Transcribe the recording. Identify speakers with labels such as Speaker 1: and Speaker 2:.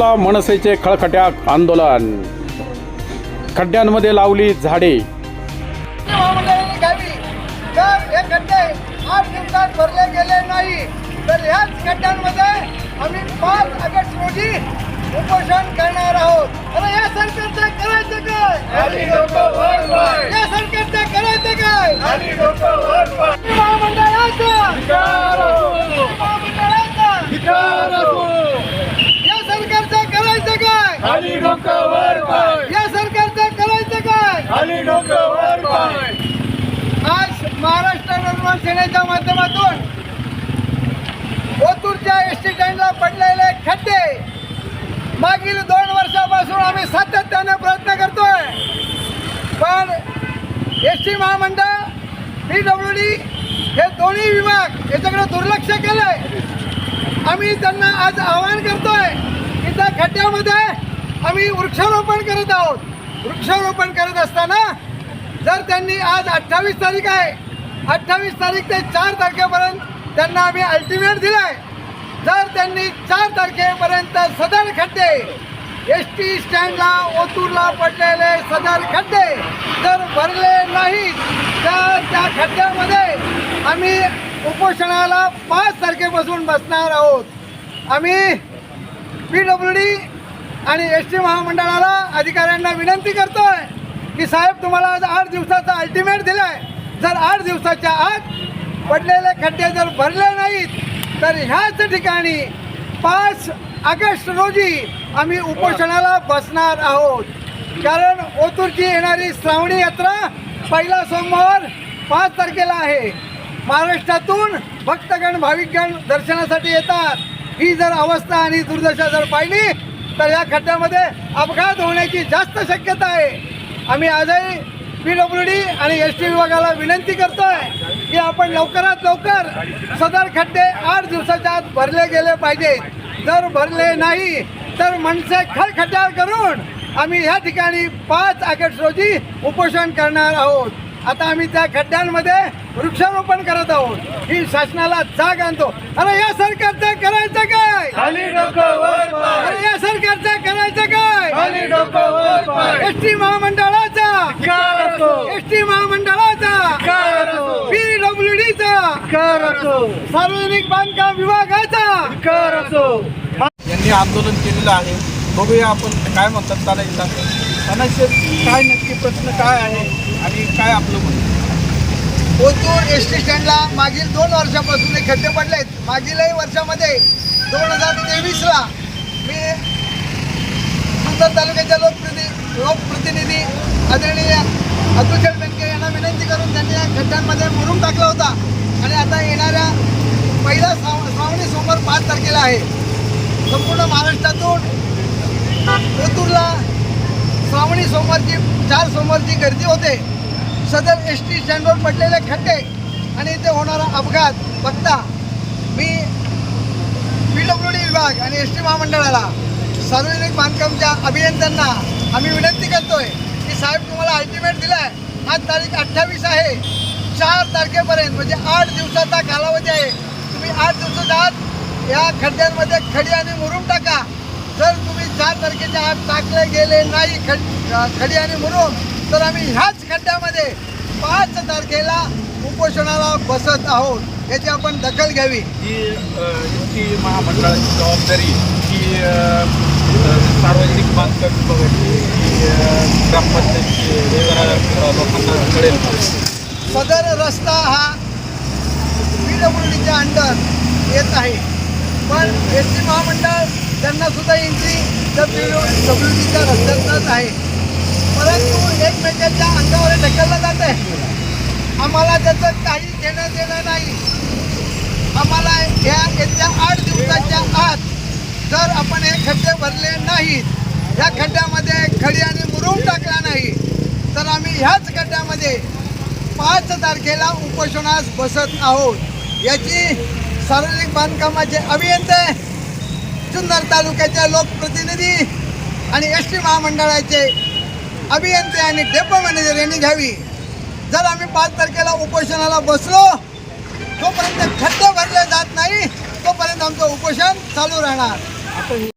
Speaker 1: ओतूरला मनसेचे खळखट्याक आंदोलन, खड्ड्यांमध्ये लावली झाडे।
Speaker 2: महामंडळाने घ्यावी। जर हे खड्डे 8 दिवसात भरले गेले नाही तर ह्याच खड्ड्यांमध्ये आम्ही 5 ऑगस्ट रोजी उपोषण करणार आहोत। अरे या सरकारचं करायचं काय? या सरकारचं करायचं काय? या सरकारचं करायचं काय? या सरकारचं करायचं काय? आज महाराष्ट्र निर्माण सेनेच्या माध्यमातून ओतूरच्या एसटी स्टँडला पडलेले खड्डे मागील 2 वर्षापासून आम्ही सातत्याने प्रयत्न करतोय, पण एसटी महामंडळ, PWD हे दोन्ही विभाग याच्याकडे दुर्लक्ष केलंय। आम्ही त्यांना आज आवाहन करतोय की त्या खड्ड्यामध्ये आम्ही वृक्षारोपण करत आहोत। वृक्षारोपण करत असताना जर त्यांनी आज 28 तारीख आहे, 28 तारीख ते 4 तारखेपर्यंत त्यांना आम्ही अल्टिमेट दिलाय। जर त्यांनी 4 तारखेपर्यंत सदर खड्डे एसटी स्टँडला ओतूरला पडलेले सदर खड्डे जर भरले नाहीत तर त्या खड्ड्यामध्ये आम्ही उपोषणाला 5 तारखेपासून बसणार आहोत। आम्ही PWD आणि एसटी महामंडळाला अधिकाऱ्यांना विनंती करतोय की साहेब, तुम्हाला आज 8 दिवसाचा अल्टिमेट दिलाय। जर 8 दिवसाच्या आत पडलेले खड्डे जर भरले नाहीत तर ह्याच ठिकाणी 5 ऑगस्ट रोजी आम्ही उपोषणाला बसणार आहोत। कारण ओतूरची येणारी श्रावणी यात्रा पहिला सोमवार 5 तारखेला आहे। महाराष्ट्रातून भक्तगण भाविकगण दर्शनासाठी येतात। ही जर अवस्था आणि दुर्दशा जर पाहिली तर या खड्ड्यामध्ये अपघात होण्याची जास्त शक्यता आहे। आम्ही आजही PWD आणि एसटी विभागाला विनंती करतोय की आपण लवकरात लवकर सदर खड्डे 8 दिवसाच्या आत भरले गेले पाहिजेत। जर भरले नाही तर मनसे खळखट्याळ करून आम्ही या ठिकाणी 5 ऑगस्ट रोजी उपोषण करणार आहोत। आता आम्ही त्या खड्ड्यांमध्ये वृक्षारोपण करत आहोत। ही शासनाला जाग आणतो। अरे या सरकारचं करायचं काय? अरे या सरकारचं करायचं काय? एसटी महामंडळाचा, एसटी महामंडळाचा, PWDचा, सार्वजनिक बांधकाम विभागाचा
Speaker 3: यांनी आंदोलन केलेलं आहे। बघूया आपण काय म्हणतात त्याला एकदा। काय नक्की प्रश्न काय आहे आणि काय आपलं म्हणणं?
Speaker 2: ओतूर एसटी स्टँडला मागील 2 वर्षापासून हे खड्डे पडलेत। मागीलही वर्षामध्ये 2023ला मी सुंदर तालुक्याच्या लोकप्रतिनिधी आदरणीय अतुल बेनके यांना विनंती करून त्यांनी या खड्ड्यांमध्ये मुरुम टाकला होता। आणि आता येणाऱ्या पहिला श्रावणी सोमवार 5 तारखेला आहे। संपूर्ण महाराष्ट्रातून ओतूरला श्रावणी सोमवारची 4 सोमवारची गर्दी होते। सदर एसटी स्टँडवर पडलेले खड्डे आणि इथे होणारा अपघात बघता मी PWD विभाग आणि एसटी महामंडळाला, सार्वजनिक बांधकामच्या अभियंत्यांना आम्ही विनंती करतोय की साहेब, तुम्हाला अल्टिमेट दिलाय। आज तारीख 28 आहे। 4 तारखेपर्यंत म्हणजे 8 दिवसाचा कालावधी आहे। तुम्ही 8 दिवसाच्या आत या खड्ड्यांमध्ये खडी आणि मुरुम टाका। जर तुम्ही 4 तारखेच्या आत टाकले गेले नाही खडी आणि मुरुम तर आम्ही ह्याच खड्ड्यामध्ये 5 तारखेला उपोषणाला बसत आहोत। याची आपण दखल घ्यावी।
Speaker 3: ही एसटी महामंडळाची जबाबदारी ही सार्वजनिक बांधकाम विभागाची, ग्रामपंचायतीची लोकांना कळेल।
Speaker 2: सदर रस्ता हा PWDच्या अंडर येत आहे, पण एसटी महामंडळ त्यांना सुद्धा एंट्री PWDच्या रस्त्यातच आहे, परंतु एकमेकांच्या अंगावर ढकललं जात आहे। आम्हाला त्याचं काही घेणं देणं नाही। आम्हाला येत्या 8 दिवसाच्या आत जर आपण हे खड्डे भरले नाहीत, या खड्ड्यामध्ये खडी आणि मुरुम टाकला नाही तर आम्ही ह्याच खड्ड्यामध्ये 5 तारखेला उपोषणास बसत आहोत। याची सार्वजनिक बांधकामाचे अभियंते, जुन्नर तालुक्याचे लोकप्रतिनिधी आणि एसटी महामंडळाचे अभियंते आणि डेपो मॅनेजर यांनी घ्यावी। जर आम्ही 5 तारखेला उपोषणाला बसलो जोपर्यंत खड्डे भरले जात नाही तोपर्यंत आमचं उपोषण चालू राहणार।